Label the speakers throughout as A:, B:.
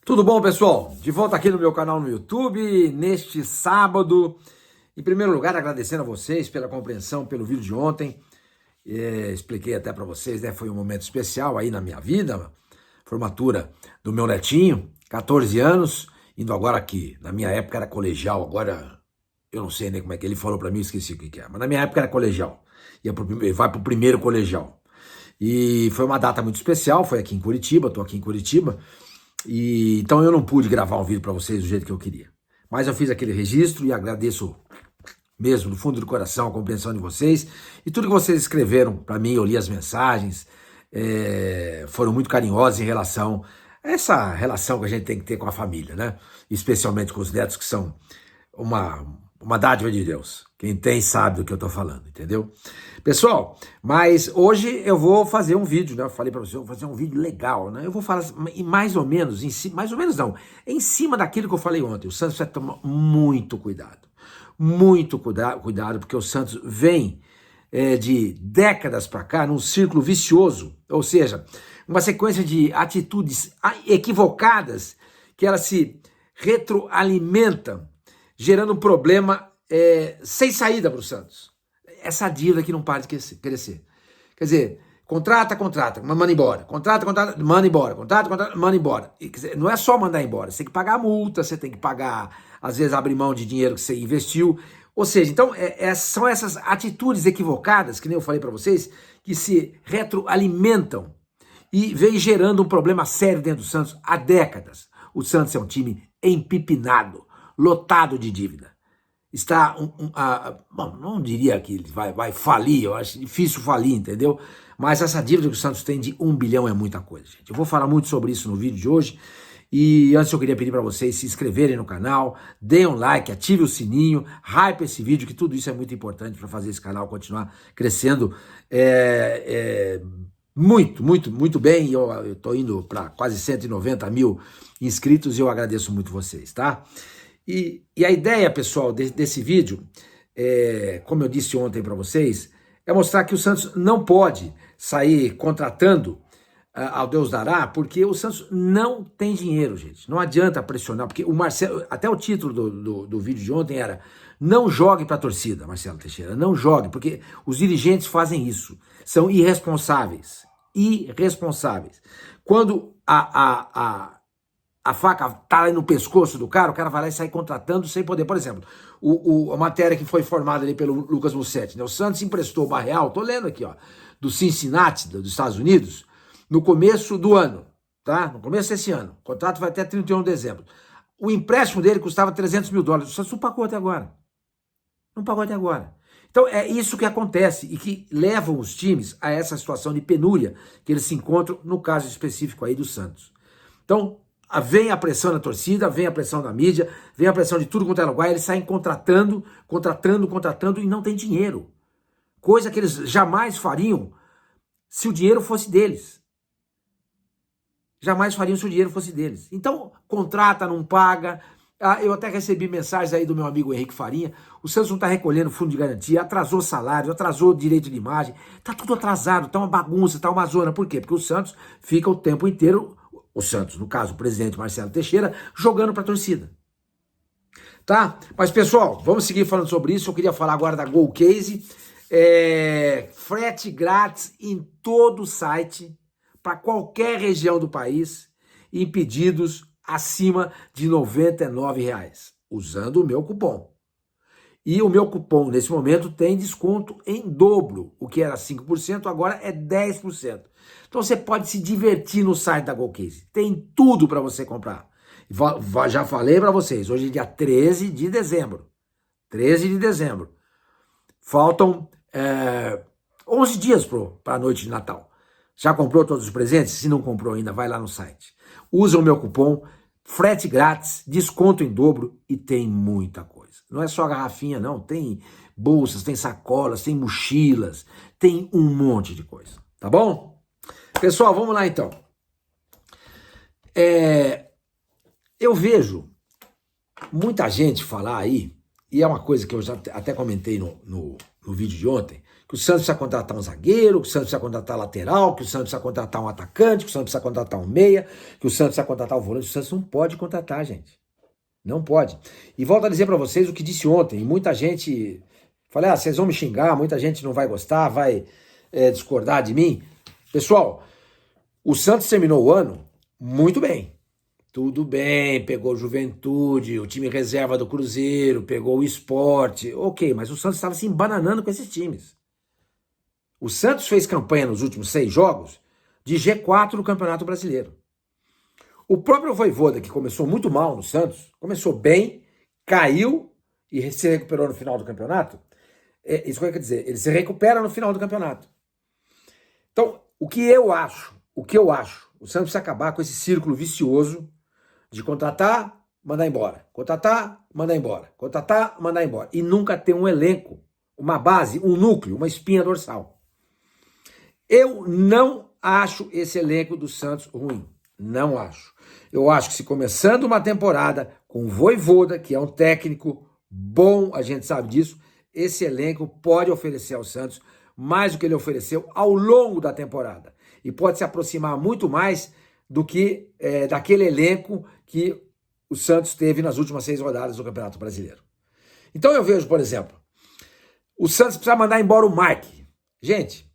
A: Tudo bom, pessoal? De volta aqui no meu canal no YouTube, neste sábado. Em primeiro lugar, agradecendo a vocês pela compreensão pelo vídeo de ontem. Expliquei até para vocês, né? Foi um momento especial aí na minha vida, formatura do meu netinho, 14 anos, indo agora aqui. Na minha época era colegial, agora eu não sei nem como é que ele falou para mim, esqueci o que é. Mas na minha época era colegial, vai para o primeiro colegial. E foi uma data muito especial, foi aqui em Curitiba, estou aqui em Curitiba. Então eu não pude gravar um vídeo para vocês do jeito que eu queria. Mas eu fiz aquele registro e agradeço mesmo do fundo do coração a compreensão de vocês. E tudo que vocês escreveram para mim, eu li as mensagens, foram muito carinhosos em relação a essa relação que a gente tem que ter com a família, né? Especialmente com os netos, que são uma dádiva de Deus. Quem tem sabe do que eu tô falando, entendeu? Pessoal, mas hoje eu vou fazer um vídeo, né? Eu falei para vocês, eu vou fazer um vídeo legal, né? Eu vou falar mais ou menos, mais ou menos não, em cima daquilo que eu falei ontem. O Santos vai tomar muito cuidado, porque o Santos vem de décadas para cá num círculo vicioso, ou seja, uma sequência de atitudes equivocadas que elas se retroalimentam, gerando um problema sem saída para o Santos. Essa dívida que não para de crescer. Quer dizer, contrata, manda embora. Contrata, manda embora. Contrata, manda embora. E, quer dizer, não é só mandar embora, você tem que pagar a multa, você tem que pagar, às vezes, abrir mão de dinheiro que você investiu. Ou seja, então, são essas atitudes equivocadas, que nem eu falei para vocês, que se retroalimentam e vem gerando um problema sério dentro do Santos há décadas. O Santos é um time empipinado, lotado de dívida. Está, bom, não diria que ele vai falir, eu acho difícil falir, entendeu? Mas essa dívida que o Santos tem de 1 bilhão é muita coisa, gente. Eu vou falar muito sobre isso no vídeo de hoje. E antes eu queria pedir para vocês se inscreverem no canal, deem um like, ative o sininho, hype esse vídeo, que tudo isso é muito importante para fazer esse canal continuar crescendo muito bem. Eu estou indo para quase 190 mil inscritos e eu agradeço muito vocês, tá? E a ideia, pessoal, desse vídeo, como eu disse ontem para vocês, é mostrar que o Santos não pode sair contratando ao Deus dará, porque o Santos não tem dinheiro, gente. Não adianta pressionar, porque o Marcelo, até o título do vídeo de ontem era: não jogue para a torcida, Marcelo Teixeira, não jogue, porque os dirigentes fazem isso, são irresponsáveis. Quando a faca tá aí no pescoço do cara, o cara vai lá e sai contratando sem poder. Por exemplo, a matéria que foi formada ali pelo Lucas Mussetti, né? O Santos emprestou o Barreal, tô lendo aqui, ó, do Cincinnati, dos Estados Unidos, no começo do ano, tá? No começo desse ano. O contrato vai até 31 de dezembro. O empréstimo dele custava $300 mil. O Santos não pagou até agora. Então é isso que acontece e que levam os times a essa situação de penúria que eles se encontram no caso específico aí do Santos. Então, vem a pressão da torcida, vem a pressão da mídia, vem a pressão de tudo quanto é lugar, eles saem contratando e não tem dinheiro. Coisa que eles jamais fariam se o dinheiro fosse deles. Então, contrata, não paga. Eu até recebi mensagens aí do meu amigo Henrique Farinha. O Santos não está recolhendo fundo de garantia, atrasou salário, atrasou direito de imagem. Tá tudo atrasado, tá uma bagunça, tá uma zona. Por quê? Porque o Santos fica o tempo inteiro, o Santos, no caso, o presidente Marcelo Teixeira, jogando para a torcida. Tá? Mas, pessoal, vamos seguir falando sobre isso. Eu queria falar agora da Golcase. Frete grátis em todo o site, para qualquer região do país, em pedidos acima de R$ 99, usando o meu cupom. E o meu cupom, nesse momento, tem desconto em dobro. O que era 5%, agora é 10%. Então você pode se divertir no site da Golcase. Tem tudo para você comprar. Já falei para vocês, hoje é dia 13 de dezembro. Faltam 11 dias para a noite de Natal. Já comprou todos os presentes? Se não comprou ainda, vai lá no site. Usa o meu cupom, frete grátis, desconto em dobro e tem muita coisa. Não é só garrafinha, não. Tem bolsas, tem sacolas, tem mochilas, tem um monte de coisa. Tá bom? Pessoal, vamos lá então. Eu vejo muita gente falar aí, e é uma coisa que eu já até comentei no vídeo de ontem, que o Santos precisa contratar um zagueiro, que o Santos precisa contratar lateral, que o Santos precisa contratar um atacante, que o Santos precisa contratar um meia, que o Santos precisa contratar um volante. O Santos não pode contratar, gente. Não pode. E volto a dizer para vocês o que disse ontem, e muita gente... Falei, vocês vão me xingar, muita gente não vai gostar, vai discordar de mim. Pessoal, o Santos terminou o ano muito bem. Tudo bem, pegou o Juventude, o time reserva do Cruzeiro, pegou o Sport, ok, mas o Santos estava se embananando com esses times. O Santos fez campanha nos últimos 6 jogos de G4 no Campeonato Brasileiro. O próprio Vojvoda, que começou muito mal no Santos, começou bem, caiu e se recuperou no final do campeonato. Isso que eu quero dizer, ele se recupera no final do campeonato. Então, o que eu acho, o Santos precisa acabar com esse círculo vicioso de contratar, mandar embora, contratar, mandar embora, contratar, mandar embora, e nunca ter um elenco, uma base, um núcleo, uma espinha dorsal. Eu não acho esse elenco do Santos ruim, não acho. Eu acho que se começando uma temporada com o Vojvoda, que é um técnico bom, a gente sabe disso, esse elenco pode oferecer ao Santos mais do que ele ofereceu ao longo da temporada. E pode se aproximar muito mais do que daquele elenco que o Santos teve nas últimas 6 rodadas do Campeonato Brasileiro. Então eu vejo, por exemplo, o Santos precisa mandar embora o Mike. Gente,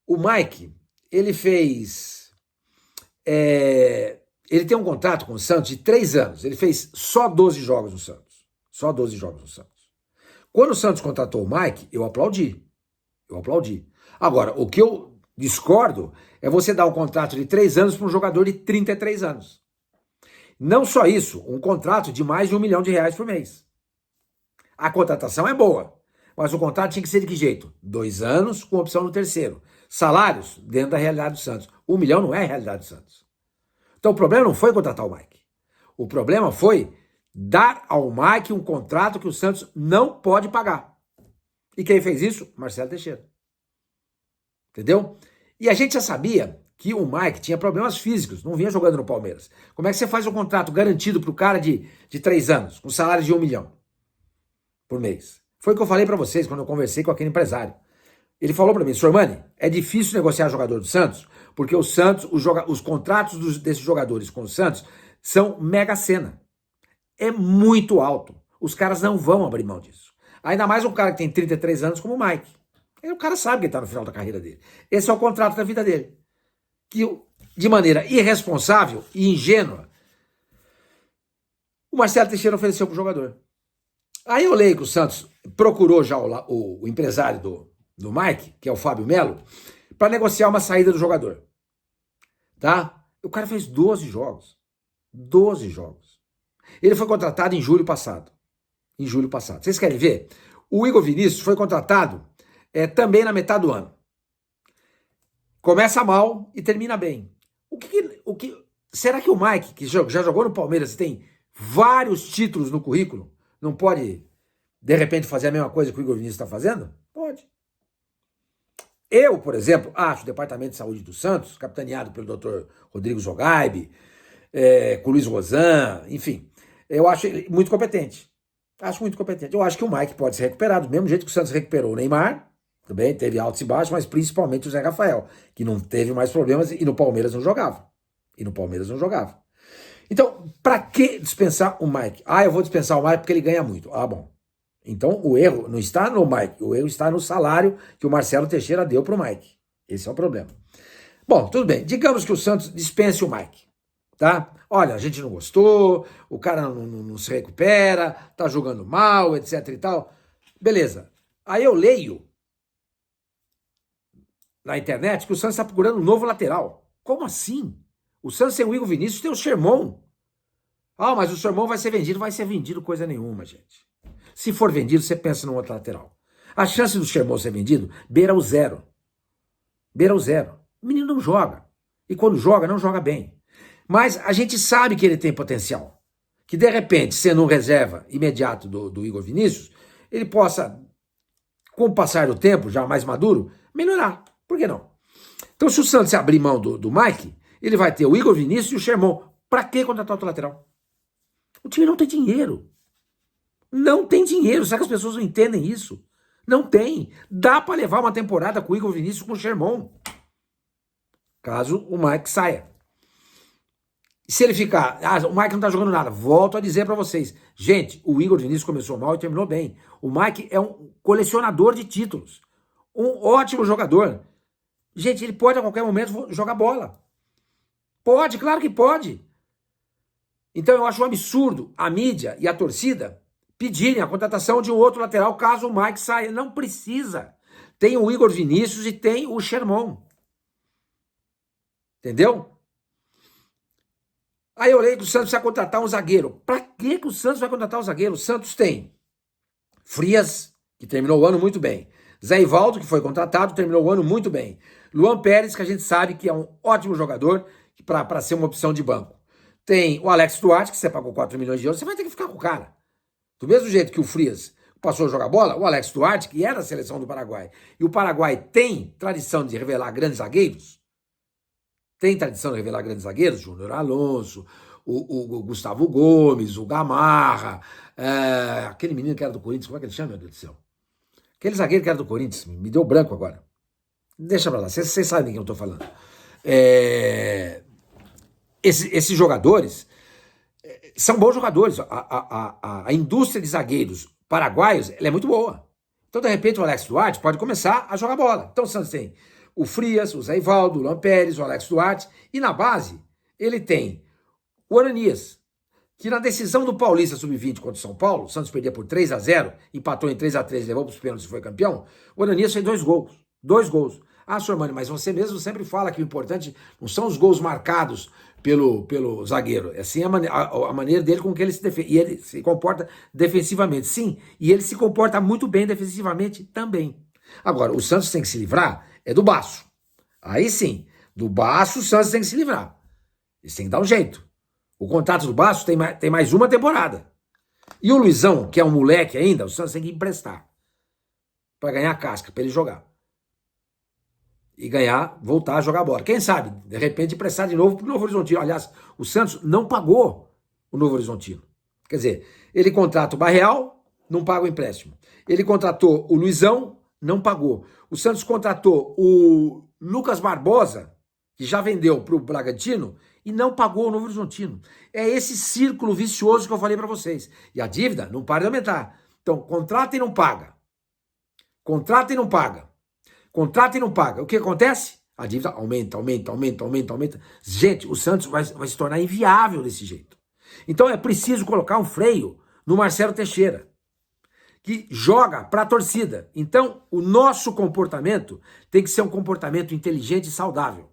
A: o Mike, ele fez... ele tem um contrato com o Santos de 3 anos. Ele fez só 12 jogos no Santos. Só 12 jogos no Santos. Quando o Santos contratou o Mike, eu aplaudi. Agora, o que eu discordo é você dar um contrato de 3 anos para um jogador de 33 anos. Não só isso, um contrato de mais de R$1 milhão por mês. A contratação é boa, mas o contrato tinha que ser de que jeito? 2 anos com opção no terceiro. Salários dentro da realidade do Santos. R$1 milhão não é a realidade do Santos. Então o problema não foi contratar o Mike. O problema foi dar ao Mike um contrato que o Santos não pode pagar. E quem fez isso? Marcelo Teixeira. Entendeu? E a gente já sabia que o Mike tinha problemas físicos, não vinha jogando no Palmeiras. Como é que você faz um contrato garantido para o cara de 3 anos, com salário de R$1 milhão por mês? Foi o que eu falei para vocês quando eu conversei com aquele empresário. Ele falou para mim, Sormani, é difícil negociar jogador do Santos, porque o Santos, os contratos desses jogadores com o Santos são mega sena. É muito alto. Os caras não vão abrir mão disso. Ainda mais um cara que tem 33 anos como o Mike. O cara sabe que ele está no final da carreira dele. Esse é o contrato da vida dele. Que, de maneira irresponsável e ingênua, o Marcelo Teixeira ofereceu para o jogador. Aí eu leio que o Santos procurou já o empresário do Mike, que é o Fábio Melo, para negociar uma saída do jogador. Tá? O cara fez 12 jogos. 12 jogos. Ele foi contratado em julho passado. Vocês querem ver? O Igor Vinícius foi contratado também na metade do ano. Começa mal e termina bem. Será que o Mike, que já jogou no Palmeiras e tem vários títulos no currículo, não pode, de repente, fazer a mesma coisa que o Igor Vinícius está fazendo? Pode. Eu, por exemplo, acho o Departamento de Saúde do Santos, capitaneado pelo Dr. Rodrigo Zogaibe, com o Luiz Rozan, enfim, eu acho ele muito competente. Eu acho que o Mike pode ser recuperado, do mesmo jeito que o Santos recuperou o Neymar, também teve altos e baixos, mas principalmente o Zé Rafael, que não teve mais problemas e no Palmeiras não jogava. Então, para que dispensar o Mike? Eu vou dispensar o Mike porque ele ganha muito. Bom. Então, o erro não está no Mike, o erro está no salário que o Marcelo Teixeira deu para o Mike. Esse é o problema. Bom, tudo bem. Digamos que o Santos dispense o Mike. Tá? Olha, a gente não gostou, o cara não se recupera, tá jogando mal, etc e tal. Beleza. Aí eu leio na internet que o Santos está procurando um novo lateral. Como assim? O Santos tem o Igor Vinícius, tem o Sherman. Mas o Sherman vai ser vendido. Vai ser vendido coisa nenhuma, gente. Se for vendido, você pensa num outro lateral. A chance do Sherman ser vendido beira o zero. O menino não joga. E quando joga, não joga bem. Mas a gente sabe que ele tem potencial. Que de repente, sendo um reserva imediato do Igor Vinícius, ele possa, com o passar do tempo, já mais maduro, melhorar. Por que não? Então, se o Santos abrir mão do Mike, ele vai ter o Igor Vinícius e o Sherman. Para que contratar outro lateral? O time não tem dinheiro. Será que as pessoas não entendem isso? Não tem. Dá para levar uma temporada com o Igor Vinícius com o Sherman, caso o Mike saia. Se ele ficar, o Mike não tá jogando nada, volto a dizer para vocês, gente, o Igor Vinícius começou mal e terminou bem. O Mike é um colecionador de títulos, um ótimo jogador. Gente, ele pode a qualquer momento jogar bola. Pode, claro que pode. Então eu acho um absurdo a mídia e a torcida pedirem a contratação de um outro lateral caso o Mike saia. Não precisa. Tem o Igor Vinícius e tem o Sherman. Entendeu? Aí eu leio que o Santos vai contratar um zagueiro. Pra que o Santos vai contratar um zagueiro? O Santos tem Frias, que terminou o ano muito bem. Zé Ivaldo, que foi contratado, terminou o ano muito bem. Luan Pérez, que a gente sabe que é um ótimo jogador para ser uma opção de banco. Tem o Alex Duarte, que você pagou 4 milhões de euros, você vai ter que ficar com o cara. Do mesmo jeito que o Frias passou a jogar bola, o Alex Duarte, que era da seleção do Paraguai, e o Paraguai tem tradição de revelar grandes zagueiros, tem tradição de revelar grandes zagueiros, Júnior Alonso, o Gustavo Gomes, o Gamarra, aquele menino que era do Corinthians, como é que ele chama, meu Deus do céu? Aquele zagueiro que era do Corinthians, me deu branco agora. Deixa pra lá, vocês sabem de quem eu tô falando. Esses jogadores são bons jogadores. A indústria de zagueiros paraguaios ela é muito boa. Então, de repente, o Alex Duarte pode começar a jogar bola. Então, o Santos tem o Frias, o Zé Ivaldo, o Luan Pérez, o Alex Duarte. E na base, ele tem o Ananias, que na decisão do Paulista Sub-20 contra o São Paulo, o Santos perdia por 3-0, empatou em 3-3, levou para os pênaltis e foi campeão, o Ananias fez 2 gols. 2 gols. Ah, Sormani, mas você mesmo sempre fala que o importante não são os gols marcados pelo zagueiro, é sim a maneira dele com que ele se defende. E ele se comporta defensivamente, sim. E ele se comporta muito bem defensivamente também. Agora, o Santos tem que se livrar é do Baço. Aí sim, do Baço o Santos tem que se livrar. Eles têm que dar um jeito. O contrato do Baço tem mais uma temporada. E o Luizão, que é um moleque ainda, o Santos tem que emprestar para ganhar casca, para ele jogar. E ganhar, voltar a jogar bola. Quem sabe, de repente, emprestar de novo para o Novo Horizontino. Aliás, o Santos não pagou o Novo Horizontino. Quer dizer, ele contrata o Barreal, não paga o empréstimo. Ele contratou o Luizão, não pagou. O Santos contratou o Lucas Barbosa, que já vendeu para o Bragantino, e não pagou o Novo Horizontino. É esse círculo vicioso que eu falei para vocês. E a dívida não para de aumentar. Então, contrata e não paga. Contrata e não paga. Contrata e não paga. O que acontece? A dívida aumenta. Gente, o Santos vai se tornar inviável desse jeito. Então é preciso colocar um freio no Marcelo Teixeira, que joga para a torcida. Então, o nosso comportamento tem que ser um comportamento inteligente e saudável.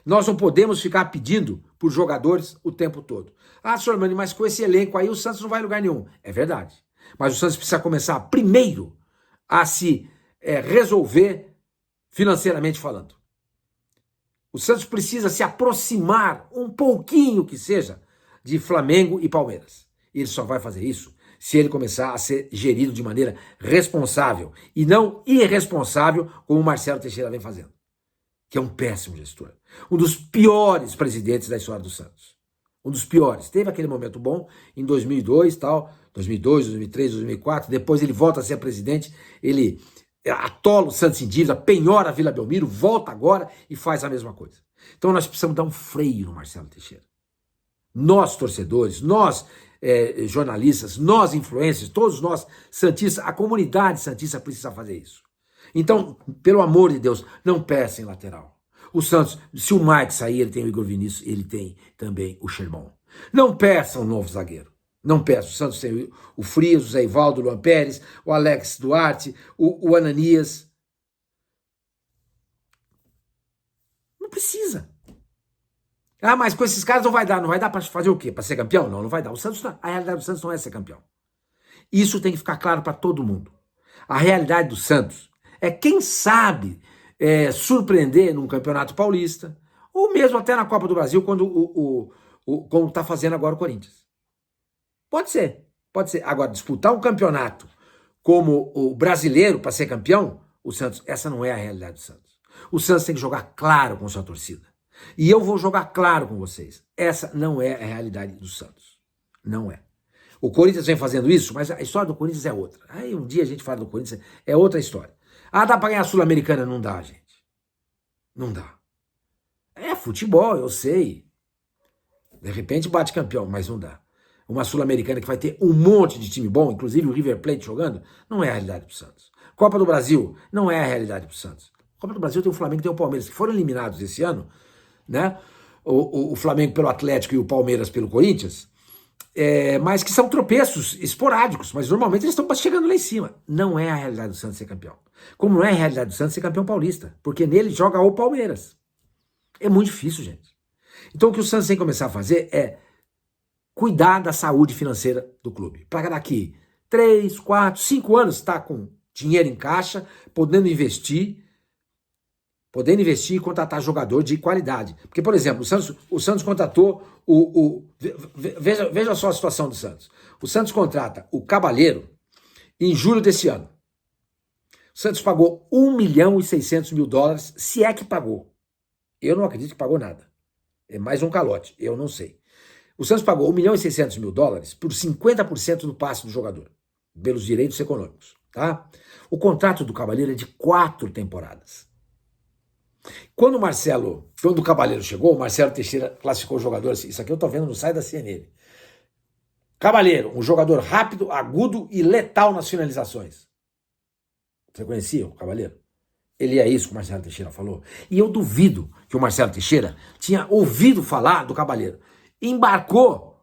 A: Nós não podemos ficar pedindo por jogadores o tempo todo. Ah, Sormani, mas com esse elenco aí o Santos não vai em lugar nenhum. É verdade. Mas o Santos precisa começar primeiro a se resolver financeiramente falando. O Santos precisa se aproximar um pouquinho que seja de Flamengo e Palmeiras. Ele só vai fazer isso se ele começar a ser gerido de maneira responsável e não irresponsável como o Marcelo Teixeira vem fazendo, que é um péssimo gestor. Um dos piores presidentes da história do Santos. Um dos piores. Teve aquele momento bom em 2002, 2002, 2003, 2004, depois ele volta a ser presidente, ele atola o Santos em dívida, penhora a Vila Belmiro, volta agora e faz a mesma coisa. Então nós precisamos dar um freio no Marcelo Teixeira. Nós, torcedores, nós, jornalistas, nós, influencers, todos nós, santistas, a comunidade santista precisa fazer isso. Então, pelo amor de Deus, não peçam lateral. O Santos, se o Mike sair, ele tem o Igor Vinícius, ele tem também o Sherman. Não peçam um novo zagueiro. Não peço. O Santos tem o Frias, o Zé Ivaldo, o Luan Pérez, o Alex Duarte, o Ananias. Não precisa. Ah, mas com esses caras não vai dar. Não vai dar para fazer o quê? Para ser campeão? Não, não vai dar. A realidade do Santos não é ser campeão. Isso tem que ficar claro para todo mundo. A realidade do Santos é, quem sabe, surpreender num campeonato paulista, ou mesmo até na Copa do Brasil, como está fazendo agora o Corinthians. Pode ser, pode ser. Agora, disputar um campeonato como o brasileiro para ser campeão, o Santos, essa não é a realidade do Santos. O Santos tem que jogar claro com sua torcida. E eu vou jogar claro com vocês. Essa não é a realidade do Santos. Não é. O Corinthians vem fazendo isso, mas a história do Corinthians é outra. Aí um dia a gente fala do Corinthians, é outra história. Ah, dá pra ganhar a Sul-Americana? Não dá, gente. Não dá. É futebol, eu sei. De repente bate campeão, mas não dá. Uma Sul-Americana que vai ter um monte de time bom, inclusive o River Plate jogando, não é a realidade pro Santos. Copa do Brasil não é a realidade pro Santos. Copa do Brasil tem o Flamengo e tem o Palmeiras, que foram eliminados esse ano, né? O Flamengo pelo Atlético e o Palmeiras pelo Corinthians, mas que são tropeços esporádicos, mas normalmente eles estão chegando lá em cima. Não é a realidade do Santos ser campeão. Como não é a realidade do Santos ser campeão paulista, porque nele joga o Palmeiras. É muito difícil, gente. Então o que o Santos tem que começar a fazer é cuidar da saúde financeira do clube. Para daqui 3, 4, 5 anos estar com dinheiro em caixa, podendo investir e contratar jogador de qualidade. Porque, por exemplo, o Santos contratou veja só a situação do Santos. O Santos contrata o Cavaleiro em julho desse ano. O Santos pagou $1.600.000, se é que pagou. Eu não acredito que pagou nada. É mais um calote, eu não sei. O Santos pagou $1.600.000 por 50% do passe do jogador, pelos direitos econômicos. Tá? O contrato do Cavaleiro é de 4 temporadas. Quando o Cavaleiro chegou, o Marcelo Teixeira classificou o jogador assim, isso aqui eu tô vendo no site da CNN. Cavaleiro, um jogador rápido, agudo e letal nas finalizações. Você conhecia o Cavaleiro? Ele é isso que o Marcelo Teixeira falou. E eu duvido que o Marcelo Teixeira tinha ouvido falar do Cavaleiro. Embarcou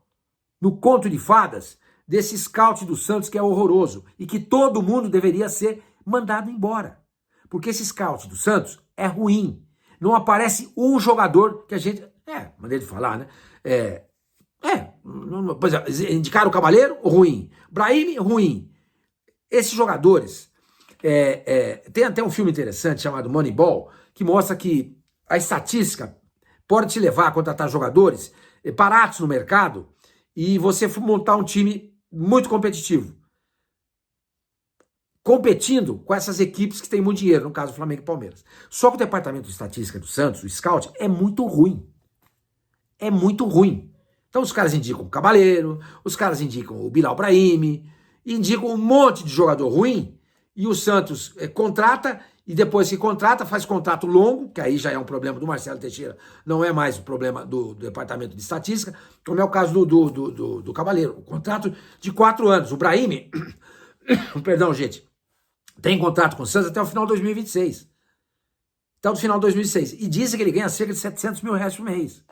A: no conto de fadas desse scout do Santos que é horroroso e que todo mundo deveria ser mandado embora. Porque esse scout do Santos é ruim. Não aparece um jogador que a gente... maneira de falar, né? Por exemplo, indicaram o Cavaleiro, ruim. Brahim, ruim. Esses jogadores... tem até um filme interessante chamado Moneyball, que mostra que a estatística pode te levar a contratar jogadores baratos no mercado e você montar um time muito competitivo. Competindo com essas equipes que têm muito dinheiro, no caso Flamengo e Palmeiras. Só que o departamento de estatística do Santos, o scout, é muito ruim. É muito ruim. Então os caras indicam o Cavaleiro, os caras indicam o Bilal Brahim, indicam um monte de jogador ruim, e o Santos contrata, e depois que contrata, faz contrato longo, que aí já é um problema do Marcelo Teixeira, não é mais o problema do departamento de estatística, como é o caso do Cavaleiro. O contrato de 4 anos. O Brahim, perdão, gente, tem contrato com o Santos até o final de 2026. Até o final de 2026. E dizem que ele ganha cerca de R$700 mil por mês.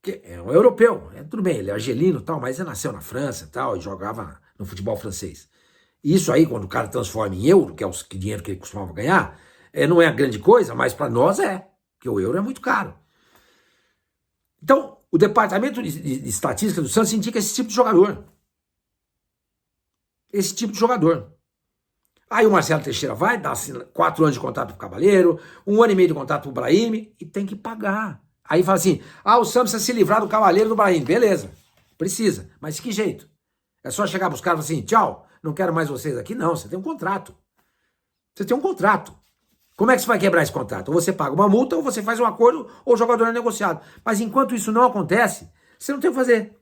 A: Que é um europeu. Tudo bem, ele é argelino e tal, mas ele nasceu na França e tal, e jogava no futebol francês. E isso aí, quando o cara transforma em euro, que é o dinheiro que ele costumava ganhar, não é a grande coisa, mas para nós é. Porque o euro é muito caro. Então, o departamento de estatística do Santos indica esse tipo de jogador. Esse tipo de jogador. Aí o Marcelo Teixeira vai, dá 4 anos de contrato pro Cavaleiro, 1 ano e meio de contrato pro Brahim, e tem que pagar. Aí fala assim, o Santos precisa se livrar do Cavaleiro e do Brahim. Beleza, precisa, mas de que jeito? É só chegar pros caras e falar assim, tchau, não quero mais vocês aqui? Não, você tem um contrato. Você tem um contrato. Como é que você vai quebrar esse contrato? Ou você paga uma multa, ou você faz um acordo, ou o jogador é negociado. Mas enquanto isso não acontece, você não tem o que fazer.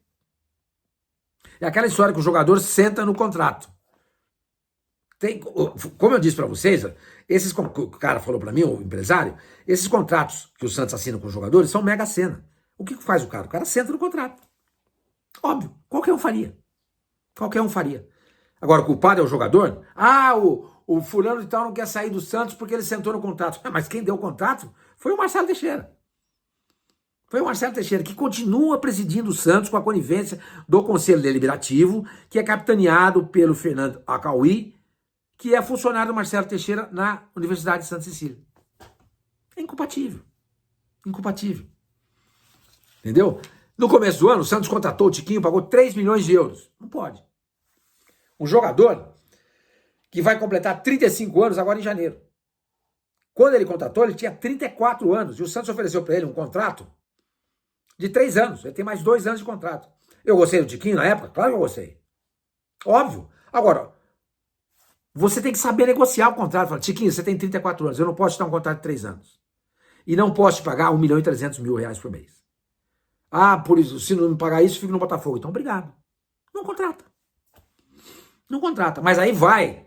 A: É aquela história que o jogador senta no contrato. Como eu disse para vocês, o cara falou para mim, o empresário, esses contratos que o Santos assina com os jogadores são mega sena. O que faz o cara? O cara senta no contrato. Óbvio, qualquer um faria. Qualquer um faria. Agora, o culpado é o jogador? O fulano de tal não quer sair do Santos porque ele sentou no contrato. Mas quem deu o contrato foi o Marcelo Teixeira. Foi o Marcelo Teixeira, que continua presidindo o Santos com a conivência do Conselho Deliberativo, que é capitaneado pelo Fernando Acauí, que é funcionário do Marcelo Teixeira na Universidade de Santa Cecília. É incompatível. Incompatível. Entendeu? No começo do ano, o Santos contratou o Tiquinho, pagou 3 milhões de euros. Não pode. Um jogador que vai completar 35 anos agora em janeiro. Quando ele contratou, ele tinha 34 anos. E o Santos ofereceu para ele um contrato de 3 anos. Ele tem mais 2 anos de contrato. Eu gostei do Tiquinho na época? Claro que eu gostei. Óbvio. Agora, você tem que saber negociar o contrato. Fala, Tiquinho, você tem 34 anos, eu não posso te dar um contrato de 3 anos. E não posso te pagar R$1.300.000 por mês. Por isso, se não me pagar isso, fico no Botafogo. Então, obrigado. Não contrata. Não contrata. Mas aí vai.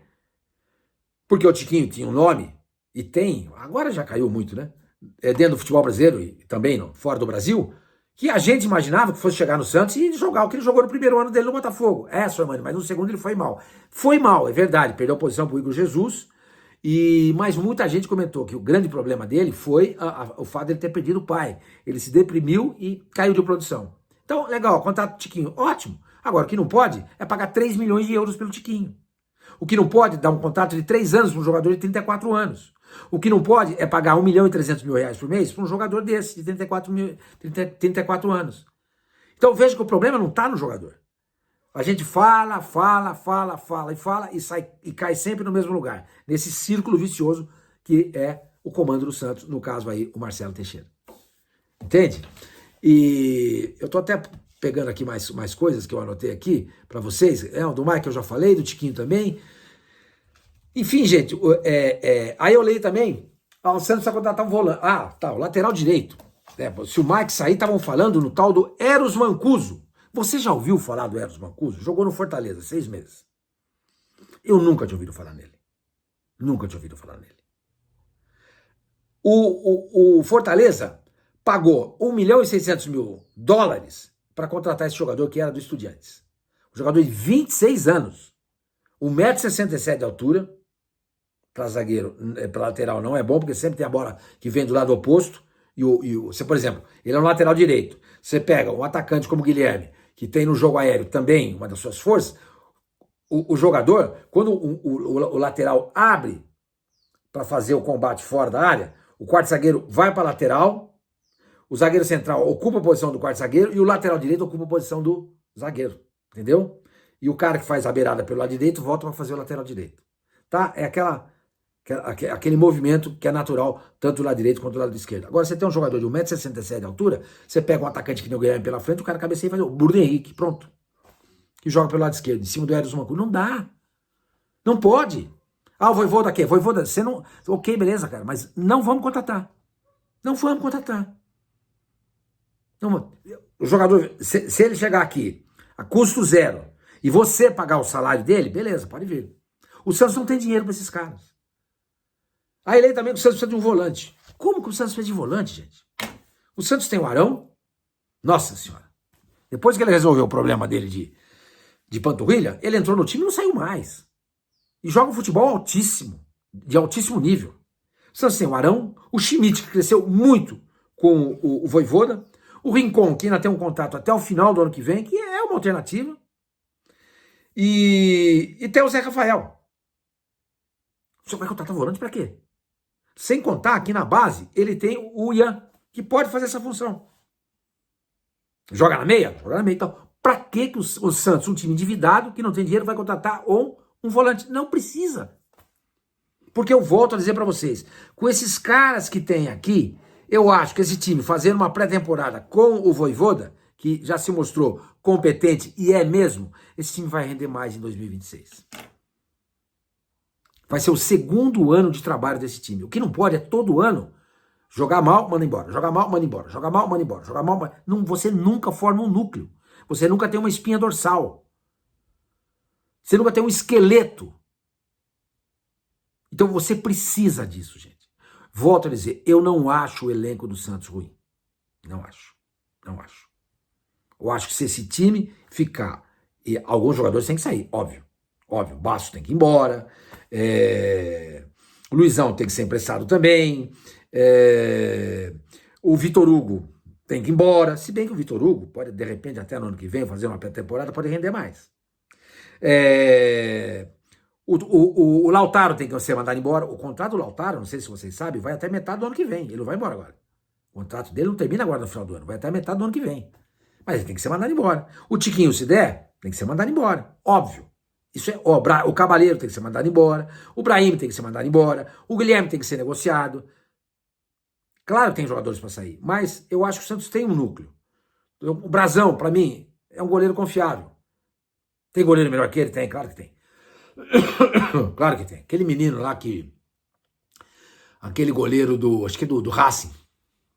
A: Porque o Tiquinho tinha um nome, e tem, agora já caiu muito, né? Dentro do futebol brasileiro e também fora do Brasil, que a gente imaginava que fosse chegar no Santos e jogar o que ele jogou no primeiro ano dele no Botafogo. Sormani, mas no segundo ele foi mal. Foi mal, é verdade, perdeu a posição pro Igor Jesus, mas muita gente comentou que o grande problema dele foi o fato de ele ter perdido o pai. Ele se deprimiu e caiu de produção. Então, legal, contrato do Tiquinho, ótimo. Agora, o que não pode é pagar 3 milhões de euros pelo Tiquinho. O que não pode é dar um contrato de 3 anos para um jogador de 34 anos. O que não pode é pagar 1.300.000 reais por mês para um jogador desse, de 34 anos. Então veja que o problema não está no jogador. A gente fala e cai sempre no mesmo lugar, nesse círculo vicioso que é o comando do Santos, no caso aí o Marcelo Teixeira. Entende? E eu tô até pegando aqui mais coisas que eu anotei aqui para vocês. Do Mike eu já falei, do Tiquinho também. Enfim, gente, aí eu leio também, o Santos vai contratar um volante. O lateral direito. Se o Mike sair, estavam falando no tal do Eros Mancuso. Você já ouviu falar do Eros Mancuso? Jogou no Fortaleza, 6 meses. Eu nunca tinha ouvido falar nele. Nunca tinha ouvido falar nele. O Fortaleza pagou $1.600.000 para contratar esse jogador que era do Estudiantes. Um jogador de 26 anos. 1,67 m de altura. Para zagueiro, para lateral não é bom, porque sempre tem a bola que vem do lado oposto. Você, por exemplo, ele é um lateral direito. Você pega um atacante como o Guilherme, que tem no jogo aéreo também uma das suas forças. O jogador, quando o lateral abre para fazer o combate fora da área, o quarto zagueiro vai para a lateral, o zagueiro central ocupa a posição do quarto zagueiro e o lateral direito ocupa a posição do zagueiro. Entendeu? E o cara que faz a beirada pelo lado direito volta para fazer o lateral direito. Tá? É aquele movimento que é natural, tanto do lado direito quanto do lado esquerdo. Agora, você tem um jogador de 1,67 m de altura, você pega um atacante que nem o Guilherme pela frente, o cara cabeceia e faz o Bruno Henrique, pronto. Que joga pelo lado esquerdo, em cima do Eros Mancuso. Não dá. Não pode. O Vojvoda aqui. Vojvoda, você não... Ok, beleza, cara, mas não vamos contratar. Não vamos contratar. Não, o jogador, se ele chegar aqui a custo zero e você pagar o salário dele, beleza, pode vir. O Santos não tem dinheiro para esses caras. Aí ele também que o Santos precisa de um volante. Como que o Santos precisa de volante, gente? O Santos tem o Arão. Nossa Senhora. Depois que ele resolveu o problema dele de panturrilha, ele entrou no time e não saiu mais. E joga um futebol altíssimo, de altíssimo nível. O Santos tem o Arão, o Schmidt, que cresceu muito com o Vojvoda, o Rincon, que ainda tem um contrato até o final do ano que vem, que é uma alternativa, e tem o Zé Rafael. Você vai contratar volante para quê? Sem contar que na base ele tem o Ian, que pode fazer essa função. Joga na meia? Joga na meia. Então, para que o Santos, um time endividado, que não tem dinheiro, vai contratar um volante? Não precisa. Porque eu volto a dizer para vocês, com esses caras que tem aqui, eu acho que esse time fazendo uma pré-temporada com o Vojvoda, que já se mostrou competente e é mesmo, esse time vai render mais em 2026. Vai ser o segundo ano de trabalho desse time. O que não pode é todo ano jogar mal, manda embora. Jogar mal, manda embora. Jogar mal, manda embora. Jogar mal, manda... Não, você nunca forma um núcleo. Você nunca tem uma espinha dorsal. Você nunca tem um esqueleto. Então você precisa disso, gente. Volto a dizer, eu não acho o elenco do Santos ruim. Não acho. Não acho. Eu acho que se esse time ficar... E alguns jogadores têm que sair, óbvio. Óbvio, o Basso tem que ir embora. O Luizão tem que ser emprestado também. O Vitor Hugo tem que ir embora. Se bem que o Vitor Hugo pode, de repente, até no ano que vem, fazer uma pré-temporada, pode render mais. O Lautaro tem que ser mandado embora. O contrato do Lautaro, não sei se vocês sabem, vai até metade do ano que vem. Ele não vai embora agora. O contrato dele não termina agora no final do ano, vai até metade do ano que vem. Mas ele tem que ser mandado embora. O Tiquinho, se der, tem que ser mandado embora. Óbvio. Isso é, o Cavaleiro tem que ser mandado embora, o Brahim tem que ser mandado embora, o Guilherme tem que ser negociado. Claro que tem jogadores para sair, mas eu acho que o Santos tem um núcleo. O Brazão, para mim, é um goleiro confiável. Tem goleiro melhor que ele? Tem, claro que tem. Claro que tem. Aquele menino lá que... Aquele goleiro acho que do Racing,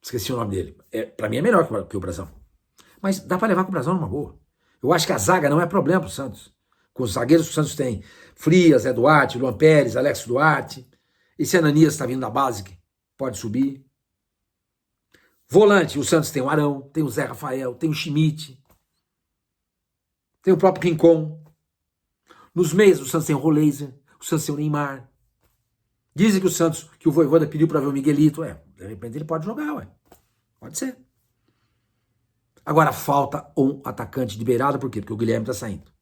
A: esqueci o nome dele. Para mim é melhor que o Brazão. Mas dá para levar com o Brazão numa boa. Eu acho que a zaga não é problema pro Santos. Com os zagueiros que o Santos tem, Frias, Zé Duarte, Luan Pérez, Alex Duarte. Esse Ananias está vindo da base, que pode subir. Volante, o Santos tem o Arão, tem o Zé Rafael, tem o Schmidt, tem o próprio Rincon. Nos meios, o Santos tem o Roleiser, o Santos tem o Neymar. Dizem que o Santos, que o Vojvoda pediu para ver o Miguelito. De repente ele pode jogar, Pode ser. Agora falta um atacante de beirada, por quê? Porque o Guilherme está saindo.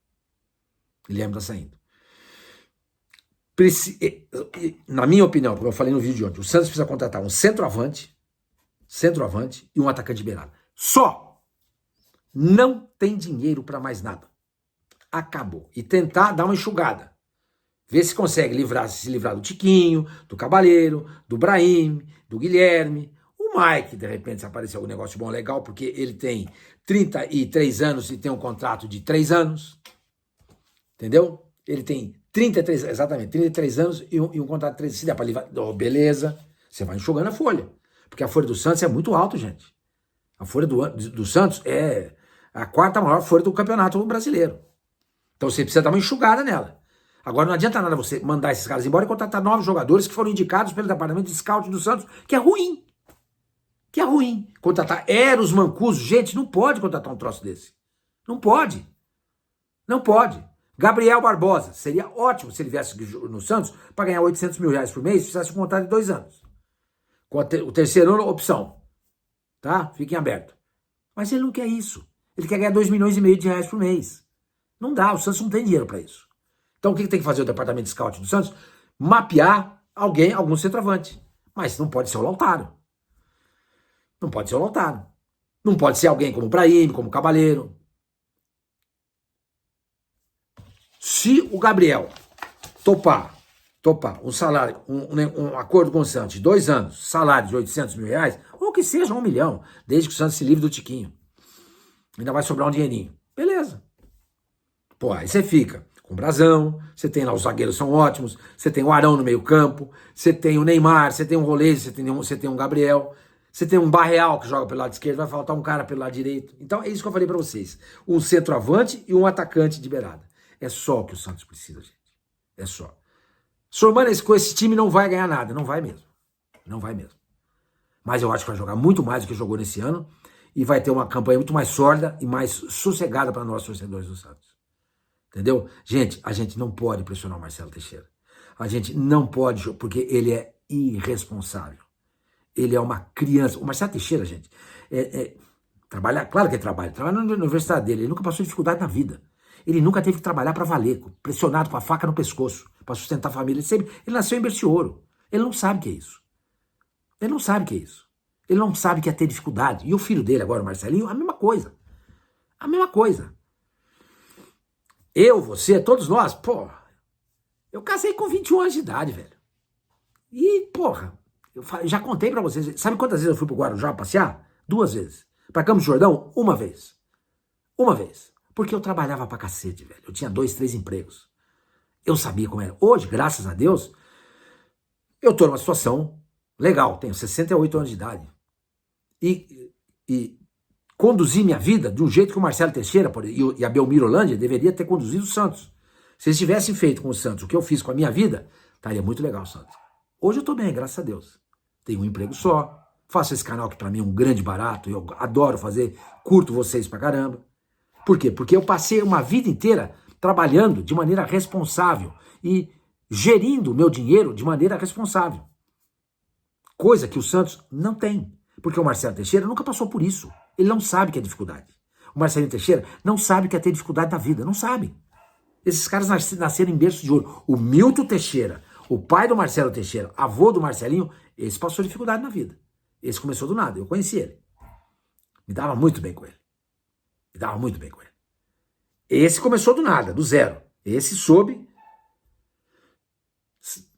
A: Na minha opinião, como eu falei no vídeo de ontem, o Santos precisa contratar um centroavante e um atacante de beirada. Só! Não tem dinheiro para mais nada. Acabou. E tentar dar uma enxugada. Ver se consegue se livrar do Tiquinho, do Cabaleiro, do Brahim, do Guilherme. O Mike, de repente, se aparecer algum negócio bom, legal, porque ele tem 33 anos e tem um contrato de 3 anos. Entendeu? Ele tem 33 anos e um contrato de 3 anos. Se der para livrar, beleza. Você vai enxugando a folha. Porque a folha do Santos é muito alta, gente. A folha do Santos é a 4ª maior folha do campeonato brasileiro. Então você precisa dar uma enxugada nela. Agora não adianta nada você mandar esses caras embora e contratar 9 jogadores que foram indicados pelo departamento de scout do Santos, que é ruim. Contratar Eros Mancuso, gente, não pode contratar um troço desse. Não pode. Gabriel Barbosa, seria ótimo se ele viesse no Santos para ganhar 800 mil reais por mês e fizesse um contrato de 2 anos. Com o terceiro ano, opção. Tá? Fiquem abertos. Mas ele não quer isso. Ele quer ganhar 2,5 milhões de reais por mês. Não dá, o Santos não tem dinheiro para isso. Então o que tem que fazer o departamento de scout do Santos? Mapear algum centroavante. Mas não pode ser o Lautaro. Não pode ser alguém como o Brahim, como o Cabaleiro. Se o Gabriel topar um salário, um acordo com o Santos de 2 anos, salário de 800 mil reais, ou que seja 1 milhão, desde que o Santos se livre do Tiquinho. Ainda vai sobrar um dinheirinho. Beleza. Pô, aí você fica com o Brazão, você tem lá, os zagueiros são ótimos, você tem o Arão no meio campo, você tem o Neymar, você tem o Rolês, você tem um Gabriel, você tem um Barreal que joga pelo lado esquerdo, vai faltar um cara pelo lado direito. Então é isso que eu falei pra vocês. Um centroavante e um atacante de beirada. É só o que o Santos precisa, gente. É só. Sormano, com esse time não vai ganhar nada. Não vai mesmo. Mas eu acho que vai jogar muito mais do que jogou nesse ano e vai ter uma campanha muito mais sólida e mais sossegada para nós, torcedores do Santos. Entendeu? Gente, a gente não pode pressionar o Marcelo Teixeira. A gente não pode, porque ele é irresponsável. Ele é uma criança. O Marcelo Teixeira, gente, trabalha, claro que ele trabalha na universidade dele, ele nunca passou dificuldade na vida. Ele nunca teve que trabalhar para valer, pressionado com a faca no pescoço, para sustentar a família. Ele nasceu em berço de ouro. Ele não sabe o que é isso. Ele não sabe que é ter dificuldade. E o filho dele agora, o Marcelinho, a mesma coisa. Eu, você, todos nós, eu casei com 21 anos de idade, velho. E, eu já contei pra vocês, sabe quantas vezes eu fui pro Guarujá passear? 2 vezes. Pra Campos do Jordão, 1 vez. Porque eu trabalhava pra cacete, velho. Eu tinha 2, 3 empregos. Eu sabia como era. Hoje, graças a Deus, eu tô numa situação legal. Tenho 68 anos de idade. E conduzi minha vida de um jeito que o Marcelo Teixeira e a Belmiro Holândia deveria ter conduzido o Santos. Se eles tivessem feito com o Santos o que eu fiz com a minha vida, estaria muito legal o Santos. Hoje eu tô bem, graças a Deus. Tenho um emprego só. Faço esse canal que pra mim é um grande barato. Eu adoro fazer. Curto vocês pra caramba. Por quê? Porque eu passei uma vida inteira trabalhando de maneira responsável e gerindo o meu dinheiro de maneira responsável. Coisa que o Santos não tem. Porque o Marcelo Teixeira nunca passou por isso. Ele não sabe o que é dificuldade. O Marcelinho Teixeira não sabe o que é ter dificuldade na vida. Não sabe. Esses caras nasceram em berço de ouro. O Milton Teixeira, o pai do Marcelo Teixeira, avô do Marcelinho, esse passou dificuldade na vida. Esse começou do nada. Eu conheci ele. Me dava muito bem com ele. Esse começou do nada, do zero. Esse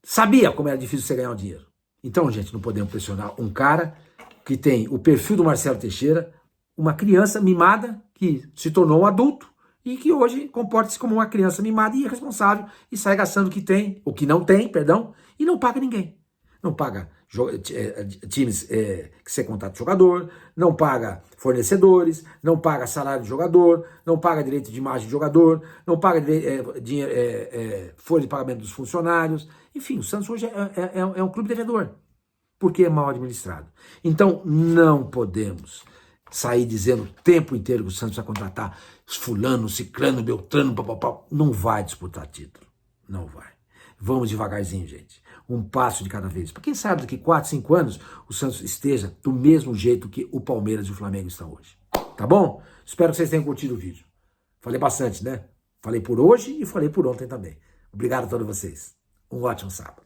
A: sabia como era difícil você ganhar o dinheiro. Então, gente, não podemos pressionar um cara que tem o perfil do Marcelo Teixeira, uma criança mimada que se tornou um adulto e que hoje comporta-se como uma criança mimada e irresponsável e sai gastando o que tem, o que não tem, perdão, e não paga ninguém. não paga times que você contrata jogador, não paga fornecedores, não paga salário de jogador, não paga direito de imagem de jogador, não paga folha de pagamento dos funcionários. Enfim, o Santos hoje é um clube devedor, porque é mal administrado. Então, não podemos sair dizendo o tempo inteiro que o Santos vai contratar fulano, ciclano, beltrano, papapá. Não vai disputar título. Não vai. Vamos devagarzinho, gente. Um passo de cada vez. Para quem sabe, daqui 4, 5 anos, o Santos esteja do mesmo jeito que o Palmeiras e o Flamengo estão hoje. Tá bom? Espero que vocês tenham curtido o vídeo. Falei bastante, né? Falei por hoje e falei por ontem também. Obrigado a todos vocês. Um ótimo sábado.